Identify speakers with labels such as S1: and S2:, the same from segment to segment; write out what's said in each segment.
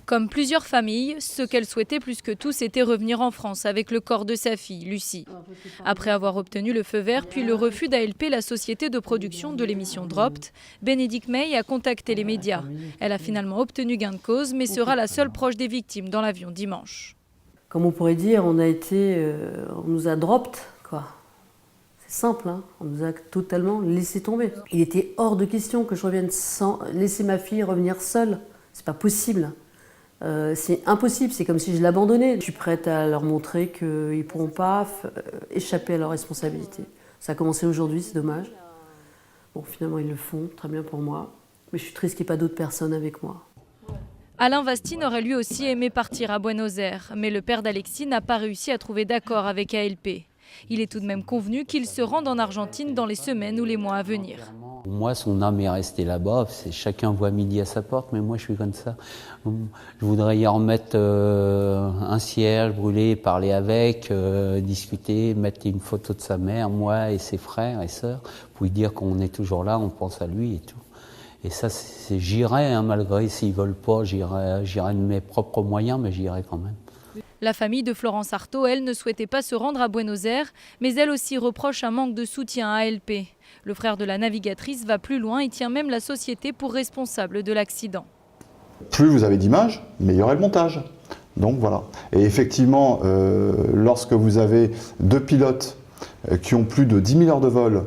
S1: Comme plusieurs familles, ce qu'elle souhaitait plus que tout, c'était revenir en France avec le corps de sa fille, Lucie. Après avoir obtenu le feu vert, puis le refus d'ALP, la société de production de l'émission Dropped, Bénédicte May a contacté les médias. Elle a finalement obtenu gain de cause, mais sera la seule proche des victimes dans l'avion dimanche.
S2: Comme on pourrait dire, on nous a dropped, quoi. C'est simple, hein, on nous a totalement laissé tomber. Il était hors de question que je revienne sans laisser ma fille revenir seule. C'est pas possible. C'est impossible, c'est comme si je l'abandonnais. Je suis prête à leur montrer qu'ils ne pourront pas échapper à leurs responsabilités. Ça a commencé aujourd'hui, c'est dommage. Bon, finalement, ils le font, très bien pour moi. Mais je suis triste qu'il n'y ait pas d'autres personnes avec moi.
S1: Alain Vastine aurait lui aussi aimé partir à Buenos Aires, mais le père d'Alexis n'a pas réussi à trouver d'accord avec ALP. Il est tout de même convenu qu'il se rende en Argentine dans les semaines ou les mois à venir.
S3: Moi, son âme est restée là-bas. Chacun voit midi à sa porte, mais moi, je suis comme ça. Je voudrais y remettre un cierge, brûler, parler avec, discuter, mettre une photo de sa mère, moi et ses frères et sœurs, pour lui dire qu'on est toujours là, on pense à lui et tout. Et ça, j'irai, hein, malgré s'ils veulent pas, j'irai de mes propres moyens, mais j'irai quand même.
S1: La famille de Florence Artaud, elle, ne souhaitait pas se rendre à Buenos Aires, mais elle aussi reproche un manque de soutien à ALP. Le frère de la navigatrice va plus loin et tient même la société pour responsable de l'accident.
S4: Plus vous avez d'images, meilleur est le montage. Donc voilà. Et effectivement, lorsque vous avez deux pilotes qui ont plus de 10 000 heures de vol,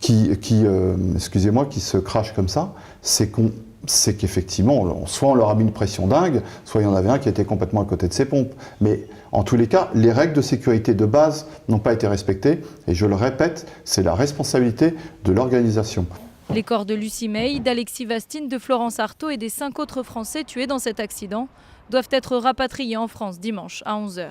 S4: qui se crachent comme ça, c'est qu'effectivement, soit on leur a mis une pression dingue, soit il y en avait un qui était complètement à côté de ses pompes. Mais en tous les cas, les règles de sécurité de base n'ont pas été respectées. Et je le répète, c'est la responsabilité de l'organisation.
S1: Les corps de Lucie May, d'Alexis Vastine, de Florence Artaud et des 5 autres Français tués dans cet accident doivent être rapatriés en France dimanche à 11 h.